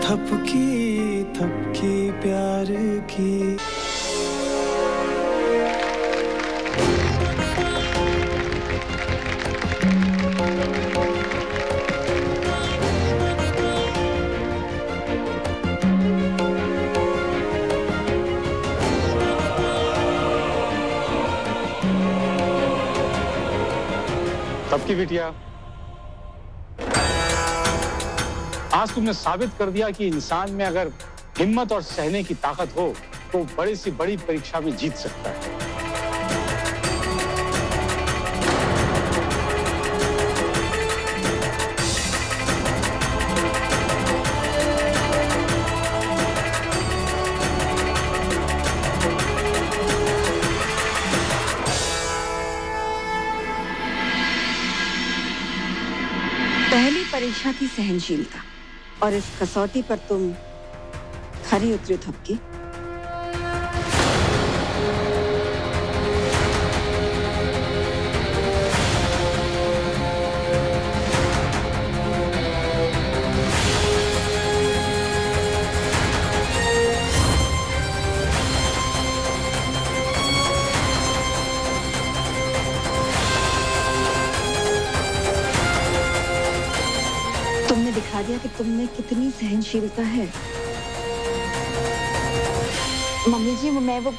थपकी थपकी प्यार की। सबकी बिटिया, आज तुमने साबित कर दिया कि इंसान में अगर हिम्मत और सहने की ताकत हो तो बड़ी सी बड़ी परीक्षा में जीत सकता है। पहली परीक्षा थी सहनशीलता और इस कसौटी पर तुम खरी उतरी थपकी। तुमने दिखा दिया कि तुमने कितनी सहनशीलता है। मम्मी जी, मैं वो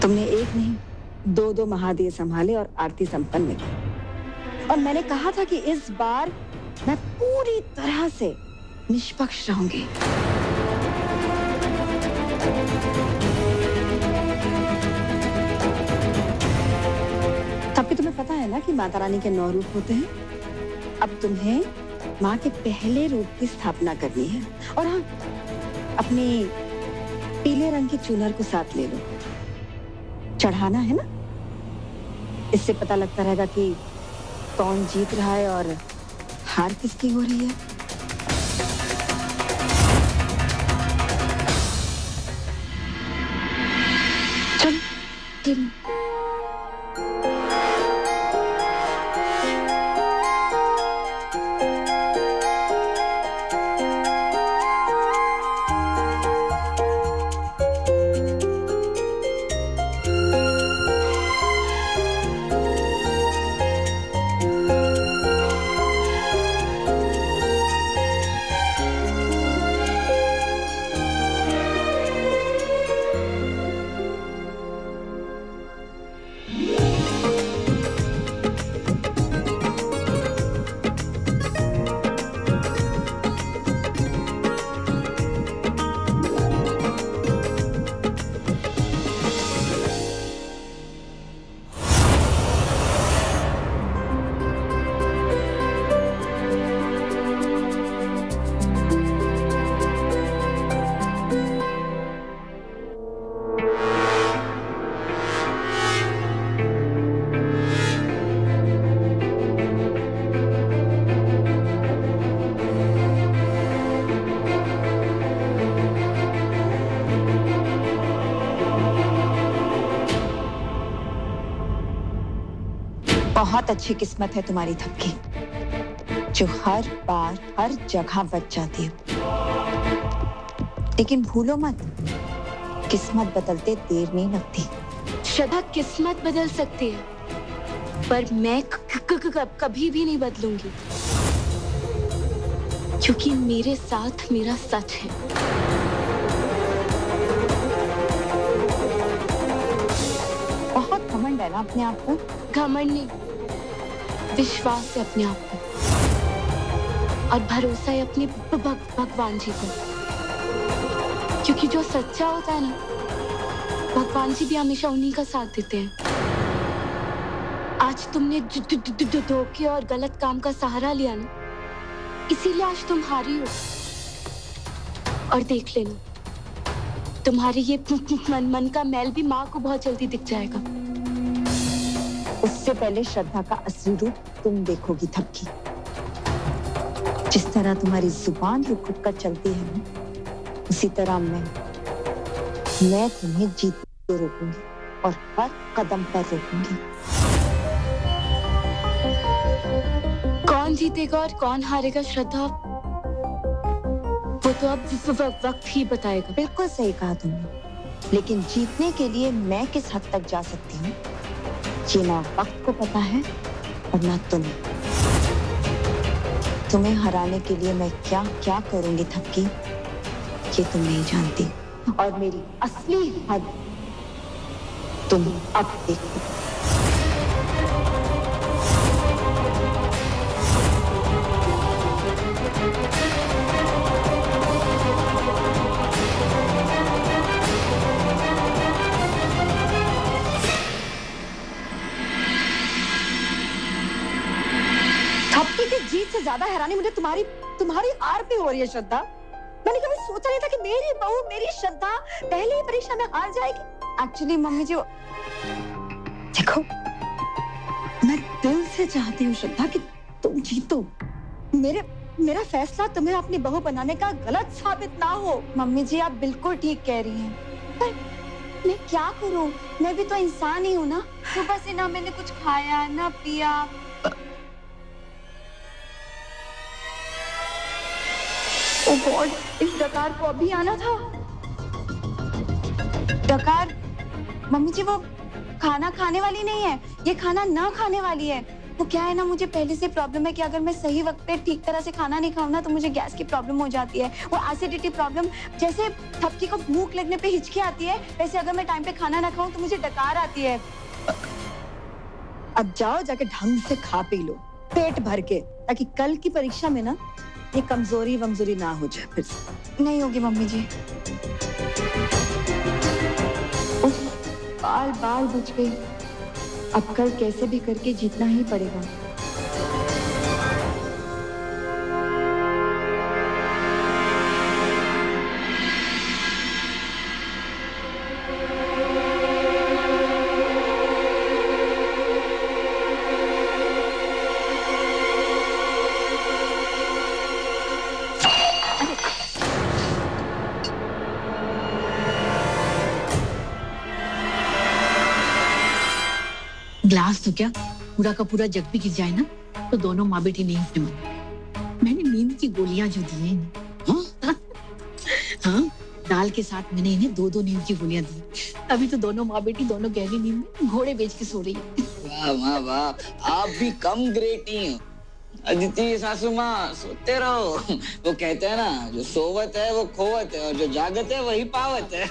तुमने एक नहीं दो महादेव संभाले और आरती संपन्न की। और मैंने कहा था कि इस बार मैं पूरी तरह से निष्पक्ष रहूंगी। तब भी तुम्हें पता है ना कि माता रानी के 9 रूप होते हैं। अब तुम्हें माँ के पहले रूप की स्थापना करनी है। और हाँ, अपने पीले रंग के चूनर को साथ ले लो, चढ़ाना है ना। इससे पता लगता रहेगा कि कौन जीत रहा है और हार किसकी हो रही है। चल चल। बहुत अच्छी किस्मत है तुम्हारी थपकी, जो हर बार हर जगह बच जाती हो। लेकिन भूलो मत, किस्मत बदलते देर नहीं लगती। श्रद्धा, किस्मत बदल सकती है, पर मैं कभी भी नहीं बदलूंगी, क्योंकि मेरे साथ मेरा सच है। बहुत घमंड है ना अपने आप को। घमंड नहीं, विश्वास है अपने आप को, और भरोसा है अपने भगवान जी को। क्योंकि जो सच्चा होता है ना, भगवान जी भी हमेशा उन्हीं का साथ देते हैं। आज तुमने धोखे और गलत काम का सहारा लिया ना, इसीलिए आज तुम हारी हो। और देख लेना, तुम्हारे ये मन का मैल भी माँ को बहुत जल्दी दिख जाएगा। उससे पहले श्रद्धा का असली रूप तुम देखोगी थपकी। जिस तरह तुम्हारी जुबान रुक रुक कर चलती है ना, उसी तरह मैं तुम्हें जीतते रोकूंगी और हर कदम पर रोकूंगी। कौन कौन जीतेगा और कौन हारेगा श्रद्धा, वो तो अब वक्त ही बताएगा। बिल्कुल सही कहा तुमने, लेकिन जीतने के लिए मैं किस हद तक जा सकती हूँ ये ना वक्त को पता है और ना तुम्हें। तुम्हें हराने के लिए मैं क्या क्या करूंगी थपकी, ये तुम नहीं जानती। और मेरी असली हद तुम अब देखो। थपकी की जीत से ज्यादा हैरानी मुझे तुम्हारी आर पे हो रही है श्रद्धा। मैंने कभी सोचा नहीं था कि मेरी बहू, मेरी श्रद्धा पहली परीक्षा में हार जाएगी। एक्चुअली मम्मी जी, देखो मैं दिल से चाहती हूँ श्रद्धा कि तुम जीतो। मेरा फैसला तुम्हें अपनी बहू बनाने का गलत साबित ना हो। मम्मी जी आप बिल्कुल ठीक कह रही हैं, पर मैं क्या करूँ, मैं भी तो इंसान ही हूँ ना। सुबह से ना मैंने कुछ खाया ना पिया। ओह गॉड, इस डकार को अभी आना था। डकार, मम्मी जी वो खाना खाने वाली नहीं है, ये खाना ना खाने वाली है। वो क्या है ना, मुझे पहले से प्रॉब्लम है कि अगर मैं सही वक्त पे ठीक तरह से खाना नहीं खाऊं ना तो मुझे गैस की प्रॉब्लम हो जाती है। वो एसिडिटी प्रॉब्लम, जैसे थपकी को भूख लगने पे हिचकी आती है, वैसे अगर मैं टाइम पे खाना ना खाऊं तो मुझे डकार आती है। अब जाओ जाके ढंग से खा पी लो पेट भर के, ताकि कल की परीक्षा में ना ये कमजोरी वमजोरी ना हो जाए फिर से। नहीं होगी मम्मी जी। बाल बाल बुझ गई, अब कल कैसे भी करके जीतना ही पड़ेगा। ग्लास तो क्या पूरा का पूरा जग भी गिर जाए ना तो दोनों माँ बेटी नहीं उठने वाले। मैंने नींद की गोलियां जो दी हैं इन्हें, हाँ दाल के साथ मैंने इन्हें 2-2 नींद की गोलियां दी। अभी तो दोनों माँ बेटी दोनों गहरी नींद में घोड़े बेच के सो रही है। वाह वाह वाह, आप भी कम ग्रेट नहीं हो। अदिति सासू माँ सोते रहो। वो कहते हैं ना, जो सोवत है वो खोवत है और जो जागत है वही पावत है।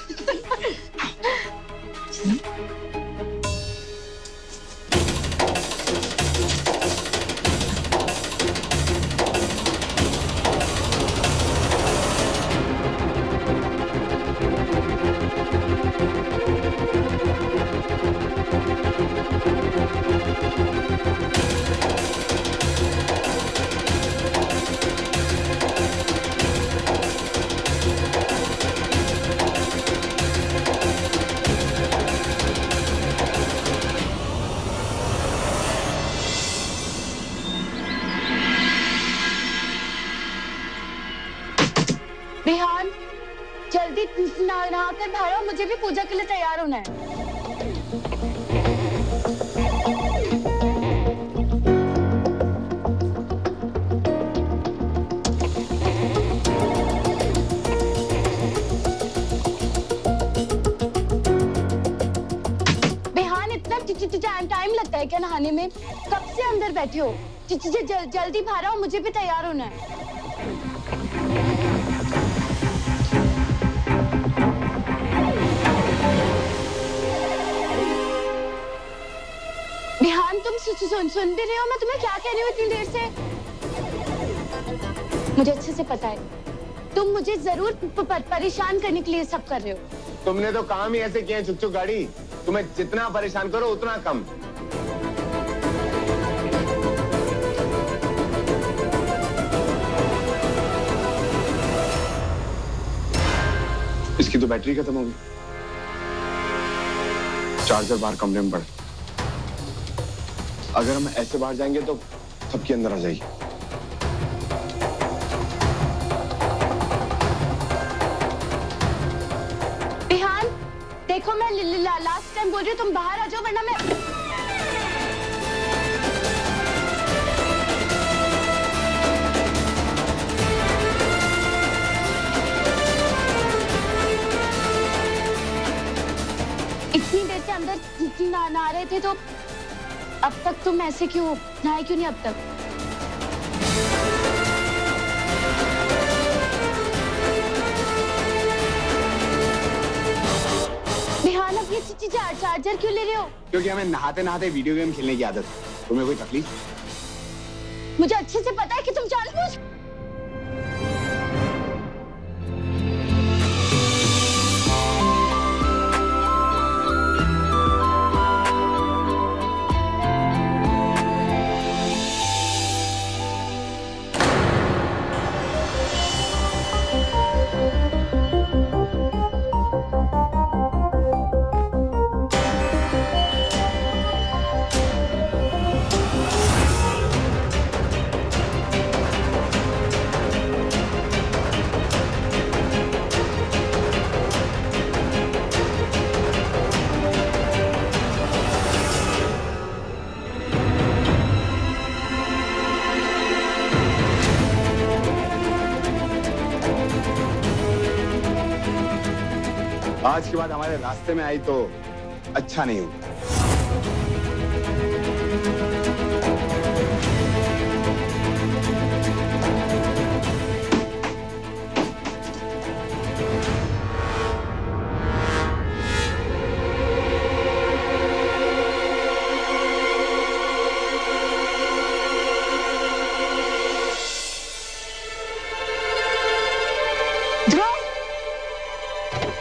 बिहान जल्दी नहा कर बाहर आओ, मुझे भी पूजा के लिए तैयार होना है। बिहान इतना टाइम लगता है क्या नहाने में? कब से अंदर बैठे हो? जल्दी बाहर आओ, मुझे भी तैयार होना है। बिहान तुम सुन भी रहे हो मैं तुम्हें क्या कह रही हूँ इतनी देर से? मुझे अच्छे से पता है तुम मुझे जरूर परेशान करने के लिए सब कर रहे हो। तुमने तो काम ही ऐसे किए हैं चुक गाड़ी, तुम्हें जितना परेशान करो उतना कम। इसकी तो बैटरी खत्म हो गई। चार्जर बाहर कमरे में पड़ा। अगर हम ऐसे बाहर जाएंगे तो सबके अंदर आ जाएगी। बिहान देखो, मैं लास्ट टाइम बोल रही हूँ, तुम बाहर आ जाओ वरना मैं अब तक तुम ऐसे क्यों नहाए क्यों नहीं अब तक? बिहान अब ये चार्जर क्यों ले रहे हो? क्योंकि हमें नहाते नहाते वीडियो गेम खेलने की आदत है। तुम्हें कोई तकलीफ? मुझे अच्छे से पता है कि तुम जानबूझ। आज के बाद हमारे रास्ते में आई तो अच्छा नहीं होगा। ध्रुव,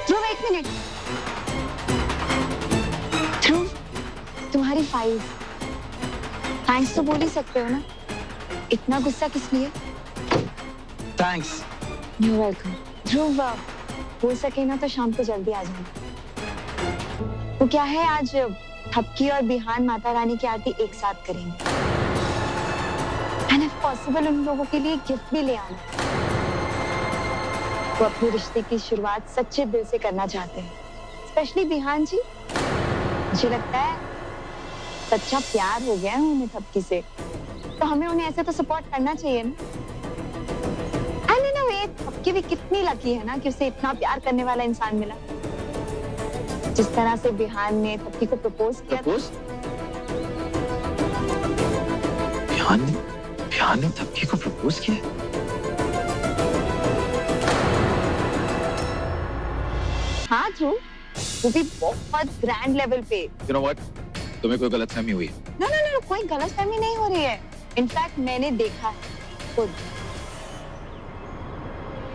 ध्रुव एक मिनट। ध्रुव, तुम्हारी फाइल। थैंक्स तो बोल ही सकते हो ना? इतना गुस्सा किस लिए? थैंक्स। You welcome. ध्रुव, हो सके ना तो शाम को जल्दी आ जाना। वो क्या है, आज थपकी और बिहान माता रानी की आरती एक साथ करेंगे। एंड इफ पॉसिबल उन लोगों के लिए गिफ्ट भी ले आना। वो अपने रिश्ते की शुरुआत सच्चे दिल से करना चाहते हैं, स्पेशली बिहान जी। मुझे लगता है सच्चा प्यार हो गया है उन्हें थपकी से, तो हमें उन्हें ऐसे तो सपोर्ट करना चाहिए ना। एंड इन अ वे थपकी भी कितनी लकी है ना कि उसे इतना प्यार करने वाला इंसान मिला। जिस तरह से बिहान ने थपकी को प्रपोज किया था। बिहान ने थपकी को प्रपोज किया? हाँ ध्रुव, वो भी बहुत ग्रैंड लेवल पे। You know what? तुम्हें कोई गलतफहमी हुई है? No, कोई गलतफहमी नहीं हो रही है। इनफैक्ट मैंने देखा है खुद।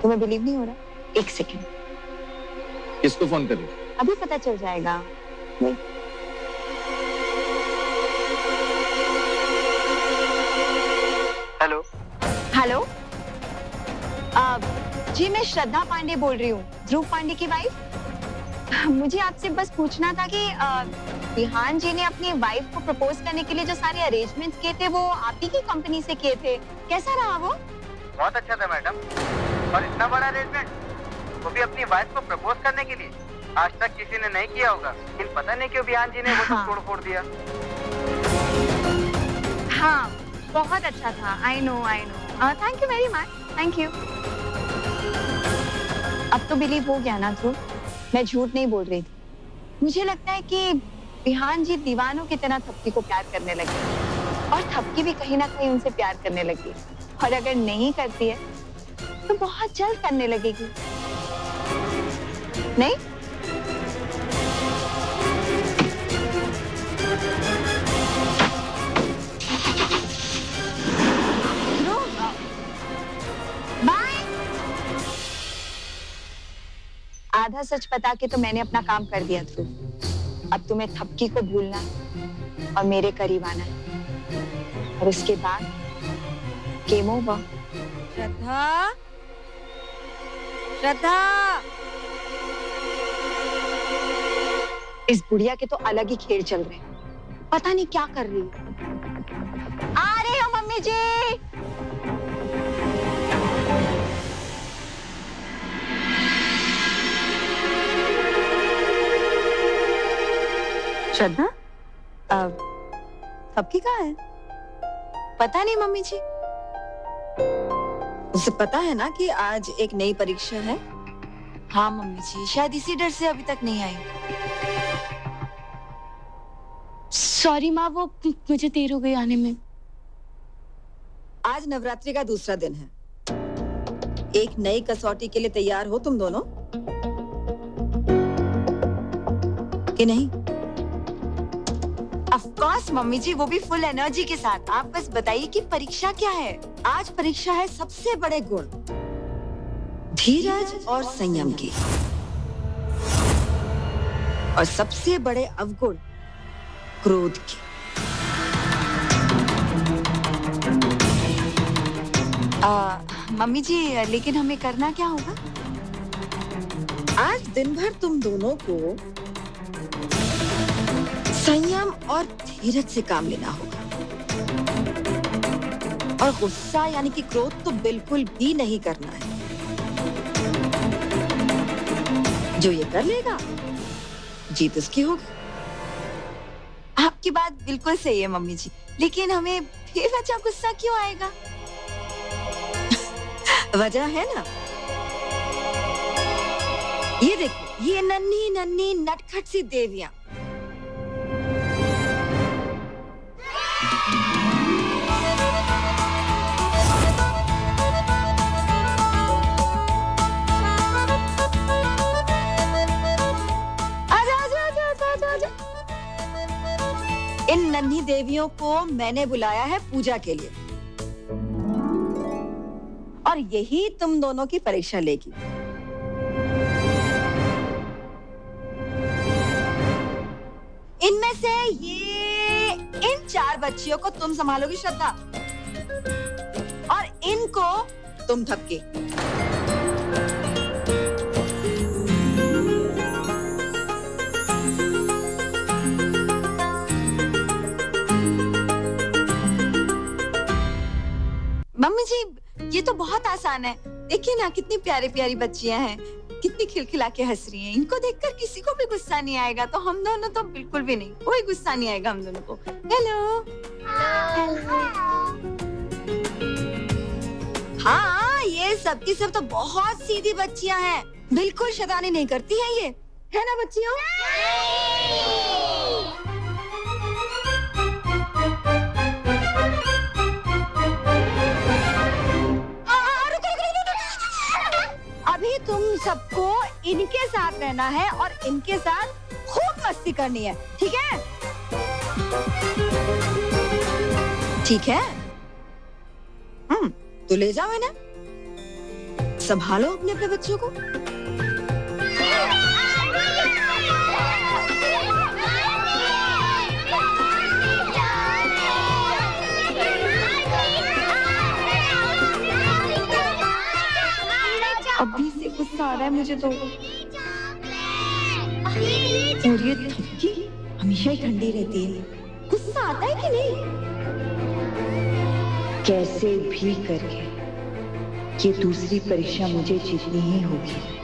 तुम्हें बिलीव नहीं हो रहा? एक सेकंड। किसको फोन कर रही हो? अभी पता चल जाएगा। Wait. हेलो। हेलो, जी मैं श्रद्धा पांडे बोल रही हूँ, ध्रुव पांडे की वाइफ। मुझे आपसे बस पूछना था कि बिहान जी ने अपनी वाइफ को प्रपोज करने के लिए जो सारे अरेंजमेंट्स किए थे वो आप ही की कंपनी से किए थे, कैसा रहा वो? बहुत अच्छा था मैडम। और इतना बड़ा अरेंजमेंट, वो भी अपनी वाइफ को प्रपोज करने के लिए, आज तक किसी ने नहीं किया होगा। लेकिन पता नहीं क्यों बिहान जी ने वो सब तोड़ फोड़ दिया। हाँ, बहुत अच्छा था। I know. Thank you very much. Thank you. अब तो बिलीव हो गया ना ध्रुव, मैं झूठ नहीं बोल रही थी। मुझे लगता है कि बिहान जी दीवानों की तरह थपकी को प्यार करने लगी और थपकी भी कहीं ना कहीं उनसे प्यार करने लगी। और अगर नहीं करती है तो बहुत जल्द करने लगेगी, नहीं? आधा सच बता के तो मैंने अपना काम कर दिया ध्रुव। अब तुम्हें थपकी को भूलना और मेरे करीब आना है, और उसके बाद गेम ओवर। श्रद्धा, श्रद्धा, इस बुढ़िया के तो अलग ही खेल चल रहे हैं, पता नहीं क्या कर रही है। आ रही हो मम्मी जी। श्रद्धा, थपकी कहाँ है? पता नहीं मम्मी जी। उसे पता है ना कि आज एक नई परीक्षा है। हाँ मम्मी जी, शायद इसी डर से अभी तक नहीं आई। सॉरी माँ, वो मुझे देर हो गई आने में। आज नवरात्रि का दूसरा दिन है। एक नई कसौटी के लिए तैयार हो तुम दोनों कि नहीं? ऑफ कोर्स मम्मी जी, वो भी फुल एनर्जी के साथ। आप बस बताइए कि परीक्षा क्या है? आज परीक्षा है सबसे बड़े गुण धीरज और संयम की, और सबसे बड़े अवगुण क्रोध की। मम्मी जी, लेकिन हमें करना क्या होगा? आज दिन भर तुम दोनों को संयम और धीरज से काम लेना होगा, और गुस्सा यानी कि क्रोध तो बिल्कुल भी नहीं करना है। जो ये कर लेगा जीत उसकी होगी। आपकी बात बिल्कुल सही है मम्मी जी, लेकिन हमें बेवजह गुस्सा क्यों आएगा? वजह है ना, ये देखो, ये नन्ही नन्ही नटखट सी देवियां आजा। इन नन्ही देवियों को मैंने बुलाया है पूजा के लिए, और यही तुम दोनों की परीक्षा लेगी। इनमें से इन 4 बच्चियों को तुम संभालोगी श्रद्धा, और इनको तुम थपकी। मम्मी जी, ये तो बहुत आसान है। देखिए ना, कितनी प्यारी प्यारी बच्चियां हैं, कितनी खिलखिला के हंस रही हैं। इनको देखकर किसी को भी गुस्सा नहीं आएगा, तो हम दोनों तो बिल्कुल भी नहीं, कोई गुस्सा नहीं आएगा हम दोनों को। हेलो। हाँ, ये सब की सब तो बहुत सीधी बच्चियां हैं, बिल्कुल शैतानी नहीं करती हैं ये, है ना बच्चियों? अभी तुम सबको इनके साथ रहना है और इनके साथ खूब मस्ती करनी है, ठीक है? ठीक है? तो ले जाओ इन्हें, संभालो अपने अपने बच्चों को। अभी से गुस्सा आ रहा है मुझे तो। और ये थपकी हमेशा ही ठंडी रहती है, गुस्सा आता है कि नहीं? कैसे भी करके ये दूसरी परीक्षा मुझे जीतनी ही होगी।